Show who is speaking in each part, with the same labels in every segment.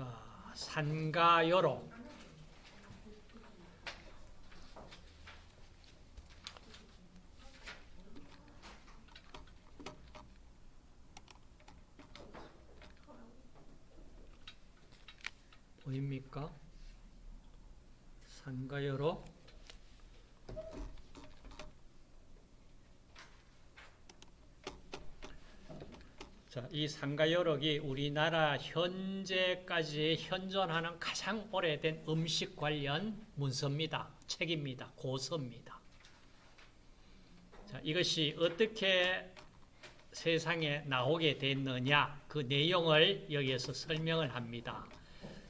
Speaker 1: 자, 산가요로. 보입니까? 산가요로. 자, 이 산가요록이 우리나라 현재까지 현존하는 가장 오래된 음식 관련 문서입니다. 책입니다. 고서입니다. 자, 이것이 어떻게 세상에 나오게 됐느냐, 그 내용을 여기에서 설명을 합니다.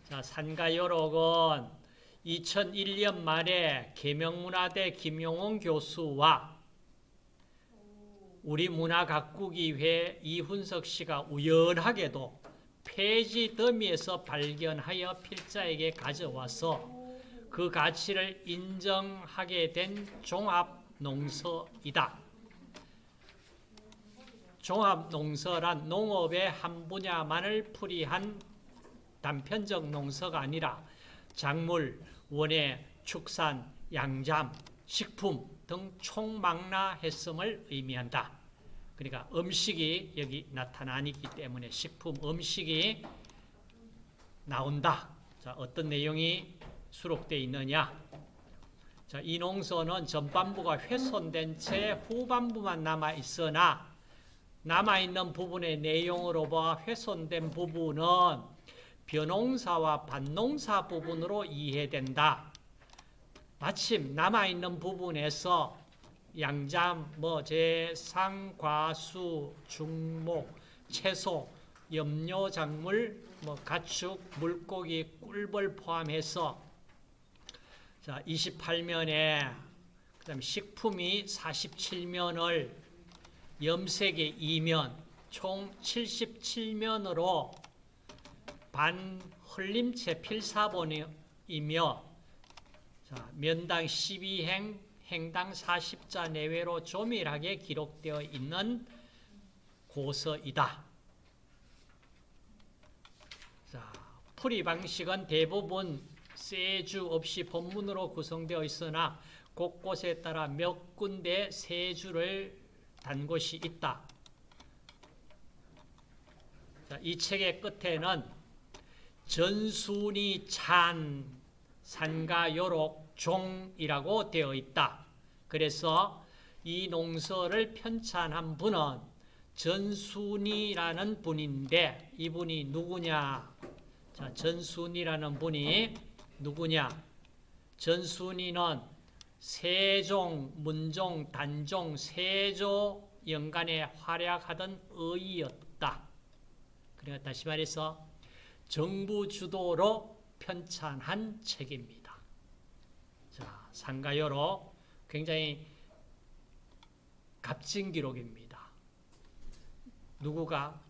Speaker 1: 자, 산가요록은 2001년 말에 계명문화대 김용원 교수와 우리 문화가꾸기회 이훈석 씨가 우연하게도 폐지 더미에서 발견하여 필자에게 가져와서 그 가치를 인정하게 된 종합농서이다. 종합농서란 농업의 한 분야만을 풀이한 단편적 농서가 아니라 작물, 원예, 축산, 양잠, 식품 등 총망라했음을 의미한다. 그러니까 음식이 여기 나타나기 때문에 식품, 음식이 나온다. 자, 어떤 내용이 수록되어 있느냐? 자, 이 농서는 전반부가 훼손된 채 후반부만 남아 있으나 남아있는 부분의 내용으로 봐 훼손된 부분은 벼농사와 밭농사 부분으로 이해된다. 마침 남아있는 부분에서 양잠, 상, 과수, 중목, 채소, 염료작물, 가축, 물고기, 꿀벌 포함해서 자, 28면에 그다음에 식품이 47면을 염색의 2면, 총 77면으로 반 흘림체 필사본이며 자, 면당 12행, 행당 40자 내외로 조밀하게 기록되어 있는 고서이다. 자, 풀이 방식은 대부분 세주 없이 본문으로 구성되어 있으나 곳곳에 따라 몇 군데 세주를 단 곳이 있다. 자, 이 책의 끝에는 전순이 찬 산가요록 종이라고 되어 있다. 그래서 이 농서를 편찬한 분은 전순이라는 분인데 이분이 누구냐? 자, 전순이라는 분이 누구냐? 전순이는 세종, 문종, 단종, 세조 연간에 활약하던 의였다. 그러니까 다시 말해서 정부 주도로 편찬한 책입니다. 자, 산가요로 굉장히 값진 기록입니다. 누구가?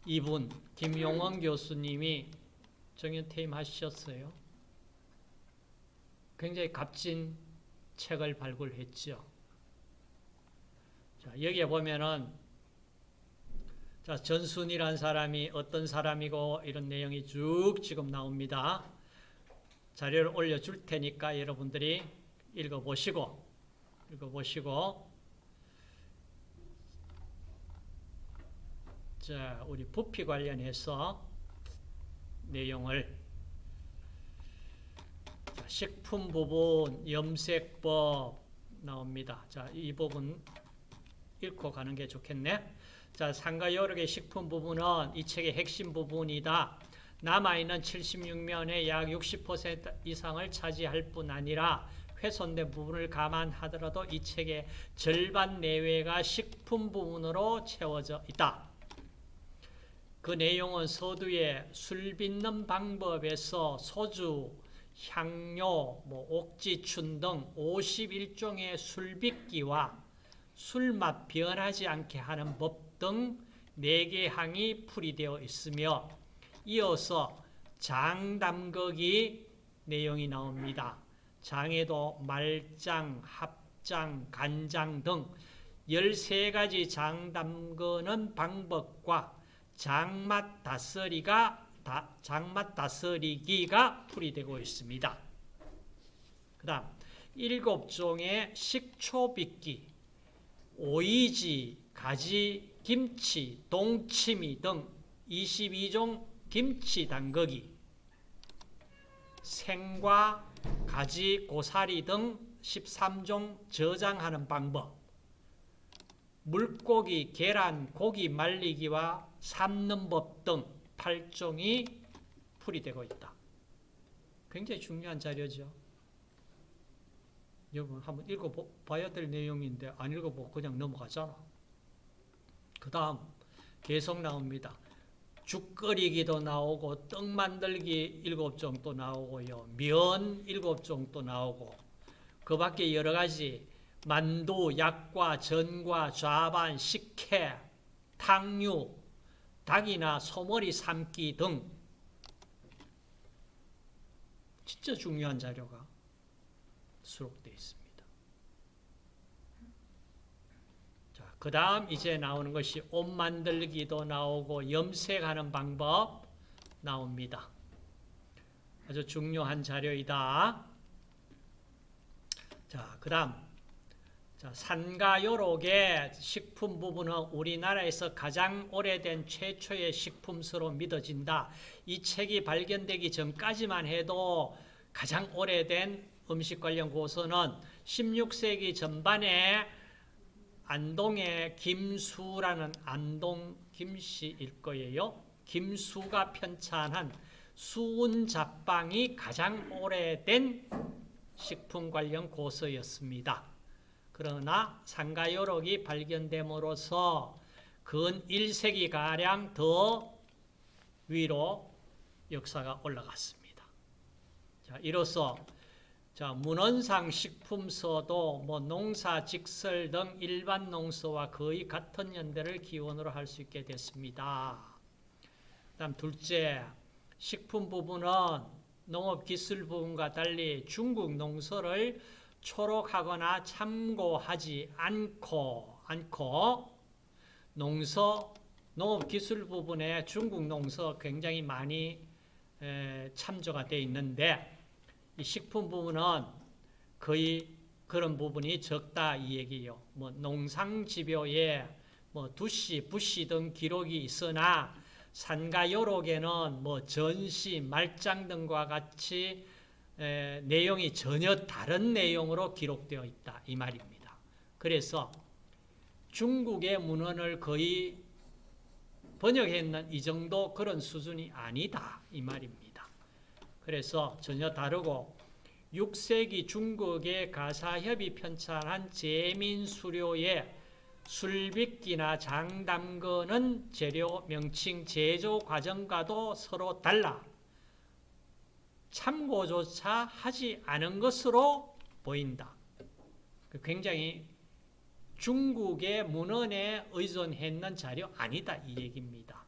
Speaker 1: 이분 김용원 교수님이 정년퇴임 하셨어요. 굉장히 값진 책을 발굴했죠. 자, 여기에 보면은 자, 전순이라는 사람이 어떤 사람이고 이런 내용이 쭉 지금 나옵니다. 자료를 올려줄 테니까 여러분들이 읽어보시고 자, 우리 부피 관련해서 내용을 자, 식품 부분 염색법 나옵니다. 자, 이 부분 읽고 가는 게 좋겠네. 자, 산가요록의 식품 부분은 이 책의 핵심 부분이다. 남아있는 76면의 약 60% 이상을 차지할 뿐 아니라 훼손된 부분을 감안하더라도 이 책의 절반 내외가 식품 부분으로 채워져 있다. 그 내용은 서두에 술 빚는 방법에서 소주, 향료, 옥지춘 등 51종의 술 빚기와 술맛 변하지 않게 하는 법 등 4개 항이 풀이되어 있으며 이어서 장담거기 내용이 나옵니다. 장에도 말장, 합장, 간장 등 13가지 장 담그는 방법과 장맛 다스리가 장맛 다스리기가 풀이되고 있습니다. 그 다음 7종의 식초 빚기, 오이지, 가지, 김치, 동치미 등 22종 김치 담그기, 생과 가지, 고사리 등 13종 저장하는 방법, 물고기, 계란, 고기 말리기와 삶는 법 등 8종이 풀이되고 있다. 굉장히 중요한 자료죠. 여러분 한번 읽어봐야 될 내용인데 안 읽어보고 그냥 넘어가잖아. 그 다음 계속 나옵니다. 죽 끓이기도 나오고 떡 만들기 7종 또 나오고요. 면 7종 또 나오고 그 밖에 여러 가지 만두, 약과, 전과, 좌반, 식혜, 탕류, 닭이나 소머리 삶기 등 진짜 중요한 자료가 수록되어 있습니다. 자, 그 다음 이제 나오는 것이 옷 만들기도 나오고 염색하는 방법 나옵니다. 아주 중요한 자료이다. 자, 그 다음 산과 요록의 식품 부분은 우리나라에서 가장 오래된 최초의 식품서로 믿어진다. 이 책이 발견되기 전까지만 해도 가장 오래된 음식 관련 고서는 16세기 전반에 안동의 김수라는 안동 김씨일 거예요. 김수가 편찬한 수운잡방이 가장 오래된 식품 관련 고서였습니다. 그러나 산가요록이 발견됨으로써 근 1세기가량 더 위로 역사가 올라갔습니다. 자, 이로써 문헌상 식품서도 농사, 직설 등 일반 농서와 거의 같은 연대를 기원으로 할 수 있게 됐습니다. 그다음 둘째, 식품 부분은 농업기술 부분과 달리 중국 농서를 초록하거나 참고하지 않고 농업기술 부분에 중국 농서 굉장히 많이 참조가 되어 있는데 이 식품 부분은 거의 그런 부분이 적다 이 얘기예요. 농상지표에 두씨, 부씨 등 기록이 있으나 산가요록에는 전시, 말장 등과 같이 내용이 전혀 다른 내용으로 기록되어 있다 이 말입니다. 그래서 중국의 문헌을 거의 번역했는 이 정도 그런 수준이 아니다 이 말입니다. 그래서 전혀 다르고 6세기 중국의 가사협이 편찬한 제민수료의 술빚기나 장 담그는 재료, 명칭, 제조 과정과도 서로 달라 참고조차 하지 않은 것으로 보인다. 굉장히 중국의 문헌에 의존했는 자료 아니다 이 얘기입니다.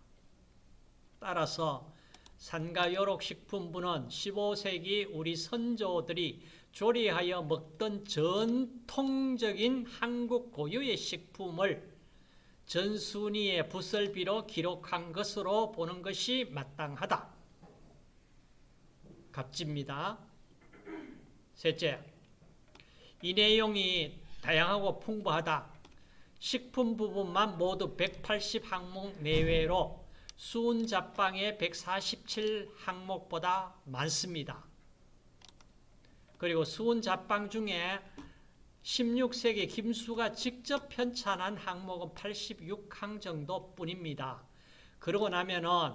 Speaker 1: 따라서 산가요록 식품부는 15세기 우리 선조들이 조리하여 먹던 전통적인 한국 고유의 식품을 전순위의 부설비로 기록한 것으로 보는 것이 마땅하다. 갑집니다. 셋째, 이 내용이 다양하고 풍부하다. 식품 부분만 모두 180항목 내외로 수운잡방의 147항목보다 많습니다. 그리고 수운잡방 중에 16세기 김수가 직접 편찬한 항목은 86항 정도뿐입니다. 그러고 나면은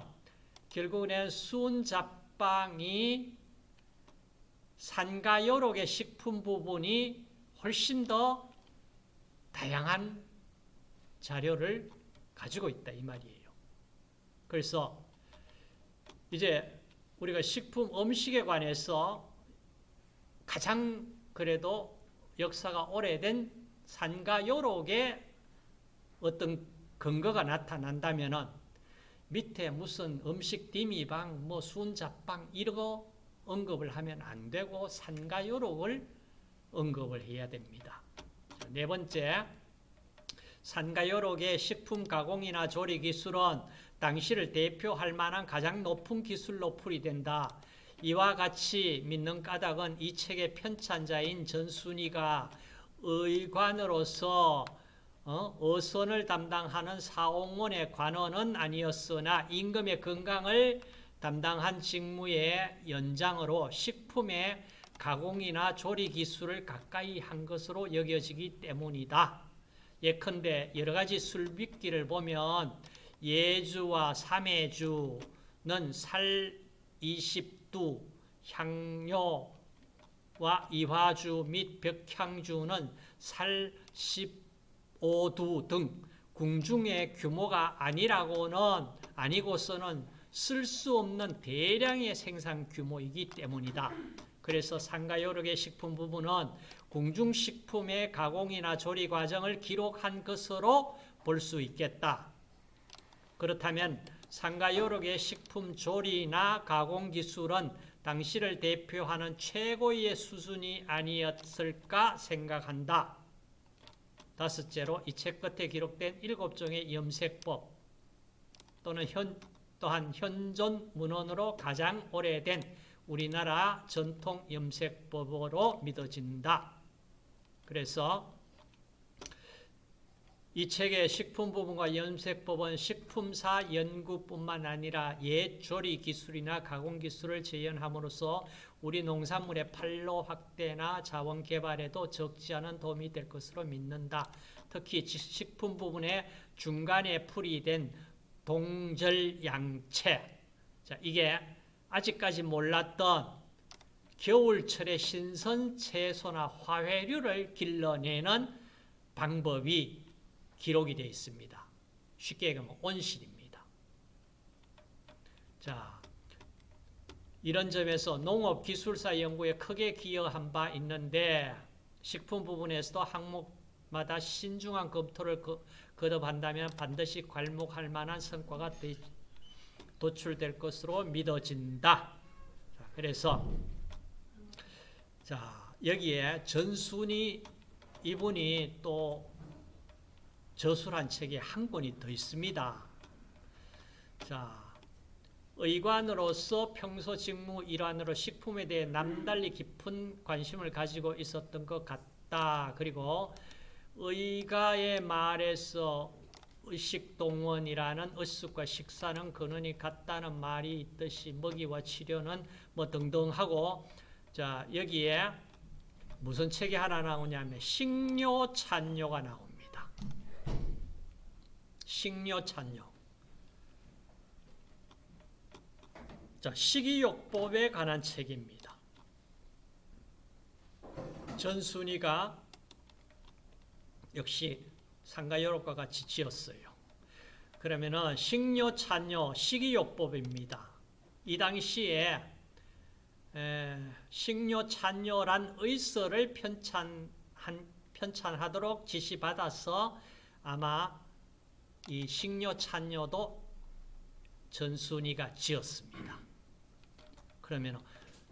Speaker 1: 결국은 수운잡방이 산가요록의 식품 부분이 훨씬 더 다양한 자료를 가지고 있다 이 말이에요. 그래서 이제 우리가 식품 음식에 관해서 가장 그래도 역사가 오래된 산가요록의 어떤 근거가 나타난다면은 밑에 무슨 음식 디미방, 수운잡방 이런 거 언급을 하면 안 되고 산가요록을 언급을 해야 됩니다. 네 번째, 산과 여록의 식품 가공이나 조리 기술은 당시를 대표할 만한 가장 높은 기술로 풀이된다. 이와 같이 믿는 까닭은 이 책의 편찬자인 전순이가 의관으로서 어선을 담당하는 사홍원의 관원은 아니었으나 임금의 건강을 담당한 직무의 연장으로 식품의 가공이나 조리 기술을 가까이 한 것으로 여겨지기 때문이다. 예컨대 여러 가지 술빚기를 보면 예주와 삼해주는 살 20두, 향료와 이화주 및 벽향주는 살 15두 등 궁중의 규모가 아니고서는 쓸 수 없는 대량의 생산 규모이기 때문이다. 그래서 산과 여록의 식품 부분은 궁중식품의 가공이나 조리 과정을 기록한 것으로 볼 수 있겠다. 그렇다면 산과 여록의 식품 조리나 가공 기술은 당시를 대표하는 최고의 수준이 아니었을까 생각한다. 다섯째로 이 책 끝에 기록된 7종의 염색법 또한 현존 문헌으로 가장 오래된 우리나라 전통 염색법으로 믿어진다. 그래서 이 책의 식품 부분과 염색법은 식품사 연구뿐만 아니라 옛 조리 기술이나 가공 기술을 재현함으로써 우리 농산물의 판로 확대나 자원 개발에도 적지 않은 도움이 될 것으로 믿는다. 특히 식품 부분의 중간에 풀이된 동절양채, 이게 아직까지 몰랐던 겨울철의 신선 채소나 화훼류를 길러내는 방법이 기록이 되어 있습니다. 쉽게 얘기하면 온실입니다. 자, 이런 점에서 농업기술사 연구에 크게 기여한 바 있는데 식품 부분에서도 항목마다 신중한 검토를 거듭한다면 반드시 괄목할 만한 성과가 도출될 것으로 믿어진다. 자, 그래서 여기에 전순이 이분이 또 저술한 책이 한 권이 더 있습니다. 자, 의관으로서 평소 직무 일환으로 식품에 대해 남달리 깊은 관심을 가지고 있었던 것 같다. 그리고 의가의 말에서 의식동원이라는 의식과 식사는 근원이 같다는 말이 있듯이 먹이와 치료는 뭐 등등 하고, 자, 여기에 무슨 책이 하나 나오냐면 식료찬요가 나옵니다. 식료찬요. 자, 식이요법에 관한 책입니다. 전순이가 역시 산과 여록과 같이 지었어요. 그러면은 식료찬요, 식이요법입니다. 이 당시에 식료찬요란 의서를 편찬하도록 지시받아서 아마 이 식료찬요도 전순이가 지었습니다. 그러면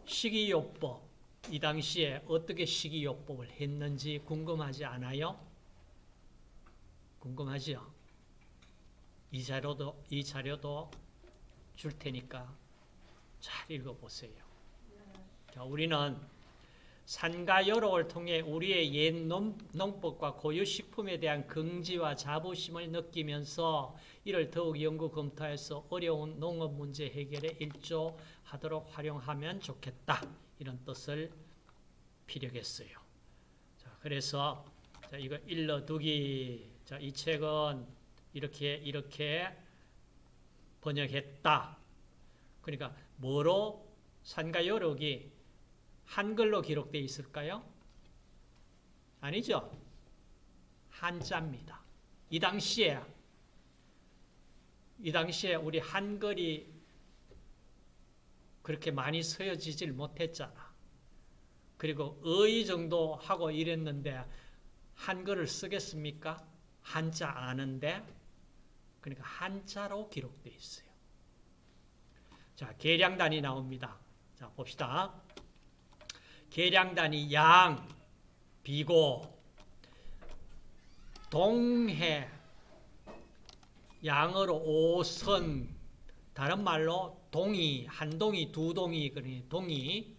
Speaker 1: 식이요법, 이 당시에 어떻게 식이요법을 했는지 궁금하지 않아요? 궁금하죠? 이 자료도 줄 테니까 잘 읽어보세요. 자, 우리는 산과 여록을 통해 우리의 옛 농법과 고유 식품에 대한 긍지와 자부심을 느끼면서 이를 더욱 연구 검토해서 어려운 농업 문제 해결에 일조하도록 활용하면 좋겠다. 이런 뜻을 피력했어요. 자, 그래서 이거 일러두기. 자, 이 책은 이렇게 번역했다. 그러니까 뭐로 산과 여록이 한글로 기록되어 있을까요? 아니죠. 한자입니다. 이 당시에 우리 한글이 그렇게 많이 쓰여지질 못했잖아. 그리고 의 정도 하고 이랬는데 한글을 쓰겠습니까? 한자 아는데. 그러니까 한자로 기록되어 있어요. 자, 계량단이 나옵니다. 자, 봅시다. 계량단이 양, 비고, 동해, 양어로 오선, 다른 말로 동이, 한 동이, 두 동이, 그러니 동이,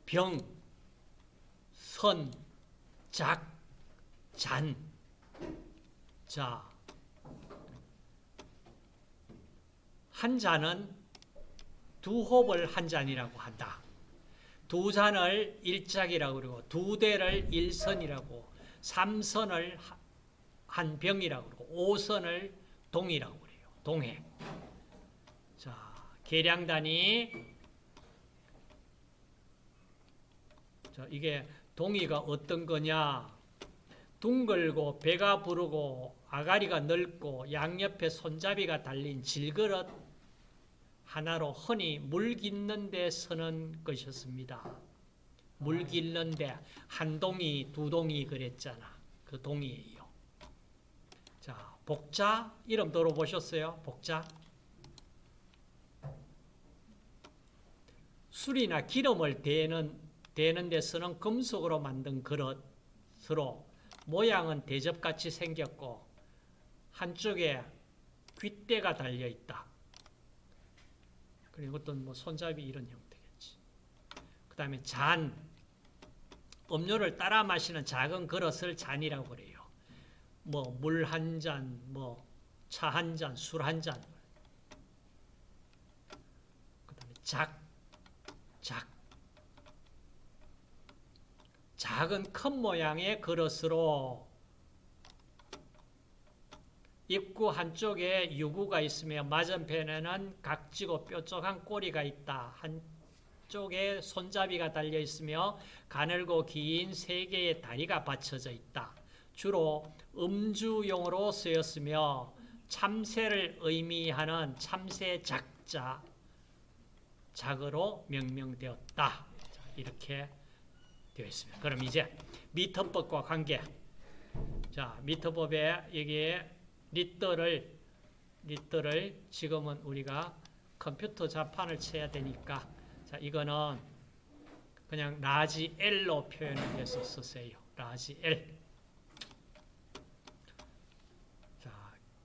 Speaker 1: 병, 선, 작, 잔. 자, 한 잔은 두 홉을 한 잔이라고 한다. 두 잔을 일작이라고 그러고, 두 대를 일선이라고, 삼선을 한 병이라고 그러고, 오선을 동이라고 그래요. 동해. 자, 계량단위. 자, 이게 동이가 어떤 거냐? 둥글고 배가 부르고 아가리가 넓고 양옆에 손잡이가 달린 질그릇 하나로 흔히 물 깃는 데 서는 것이었습니다. 물 깃는 데 한 동이, 두 동이 그랬잖아. 그 동이에요. 자, 복자 이름 들어보셨어요? 복자. 술이나 기름을 대는 데 쓰는 금속으로 만든 그릇으로 모양은 대접같이 생겼고 한쪽에 귓대가 달려 있다. 그리고 어떤 뭐 손잡이 이런 형태겠지. 그 다음에 잔, 음료를 따라 마시는 작은 그릇을 잔이라고 그래요. 뭐 물 한 잔, 뭐 차 한 잔, 술 한 잔. 그 다음에 작은 큰 모양의 그릇으로 입구 한쪽에 유구가 있으며 맞은편에는 각지고 뾰족한 꼬리가 있다. 한쪽에 손잡이가 달려 있으며 가늘고 긴 세 개의 다리가 받쳐져 있다. 주로 음주용으로 쓰였으며 참새를 의미하는 참새 작자 작으로 명명되었다. 이렇게 되어 있습니다. 그럼 이제 미터법과 관계. 자, 미터법에 여기에 리터를 지금은 우리가 컴퓨터 자판을 쳐야 되니까 자, 이거는 그냥 라지 L로 표현을 해서 쓰세요. 라지 L. 자,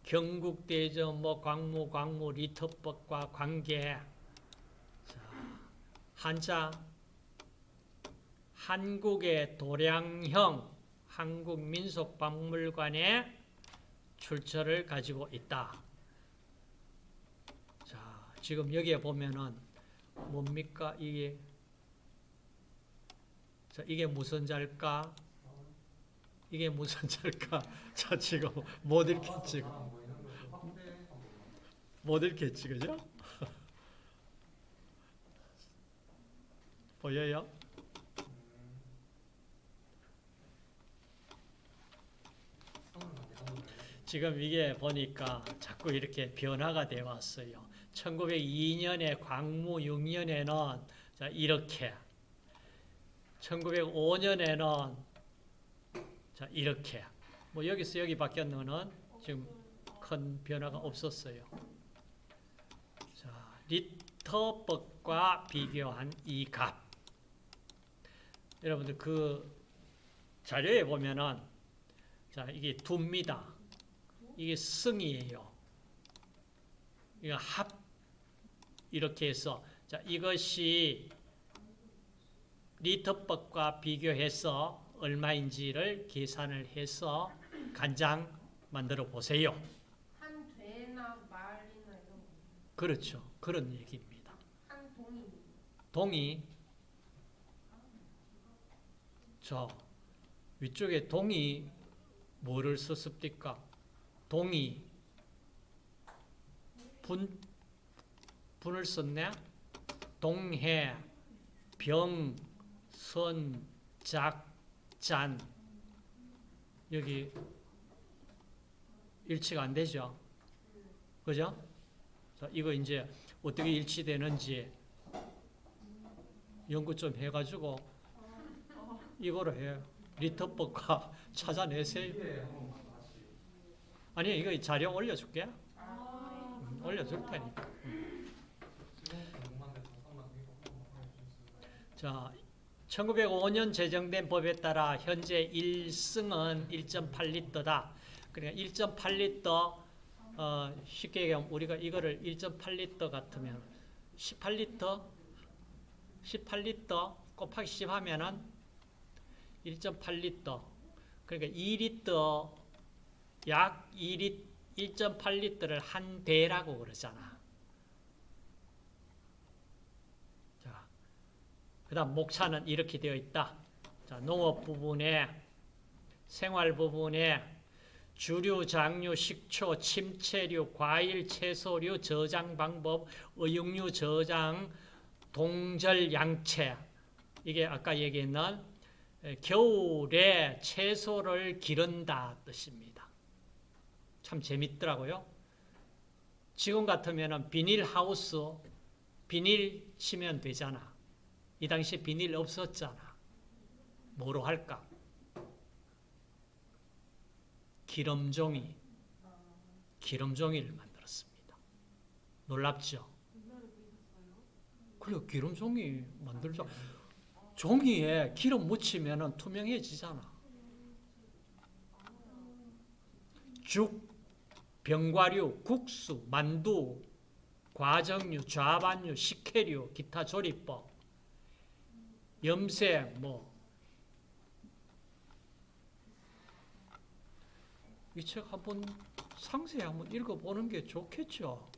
Speaker 1: 경국대전 뭐 광무 리터법과 관계. 자, 한자 한국의 도량형 한국민속박물관의 출처를 가지고 있다. 자, 지금 여기에 보면은 뭡니까? 이게 무슨 자일까? 이게 무슨 자일까? 자, 지금 못 읽겠지. 못 읽겠지, 그죠? 보여요? 지금 이게 보니까 자꾸 이렇게 변화가 되어 왔어요. 1902년에 광무 6년에는 자, 이렇게 1905년에는 자, 이렇게 뭐 여기서 여기 바뀌었는 지금 큰 변화가 없었어요. 자, 리터법과 비교한 이 값. 여러분들 그 자료에 보면은 자, 이게 두입니다. 이게 승이에요. 이거 합 이렇게 해서 자, 이것이 리터법과 비교해서 얼마인지를 계산을 해서 간장 만들어 보세요.
Speaker 2: 한 되나 말이나 이런 거.
Speaker 1: 그렇죠. 그런 얘기입니다.
Speaker 2: 한 동이.
Speaker 1: 동이 저 위쪽에 동이 뭐를 썼습니까? 동이 분을 썼네. 동해, 병, 선, 작, 잔. 여기 일치가 안 되죠. 그죠? 자, 이거 이제 어떻게 일치되는지 연구 좀 해가지고 이거로 해요. 리터법과 찾아내세요. 아니, 이거 자료 올려줄게. 올려줄 테니까. 자, 1905년 제정된 법에 따라 현재 1승은 1.8리터다. 그러니까 1.8리터 쉽게 얘기하면 우리가 이거를 1.8리터 같으면 18리터 곱하기 10 하면은 1.8리터. 그러니까 2리터 약 1.8리터를 한 대라고 그러잖아. 자, 그다음 목차는 이렇게 되어 있다. 자, 농업 부분에 생활 부분에 주류, 장류, 식초, 침체류, 과일, 채소류 저장 방법, 의육류 저장, 동절 양채. 이게 아까 얘기했는 겨울에 채소를 기른다 뜻입니다. 참 재밌더라고요. 지금 같으면 비닐하우스, 비닐 치면 되잖아. 이 당시에 비닐 없었잖아. 뭐로 할까? 기름종이를 만들었습니다. 놀랍죠? 그래, 기름종이 만들자. 종이에 기름 묻히면 투명해지잖아. 죽, 병과류, 국수, 만두, 과정류, 좌반류, 식혜류, 기타 조리법, 염색, 이 책 한번 상세히 한번 읽어보는 게 좋겠죠.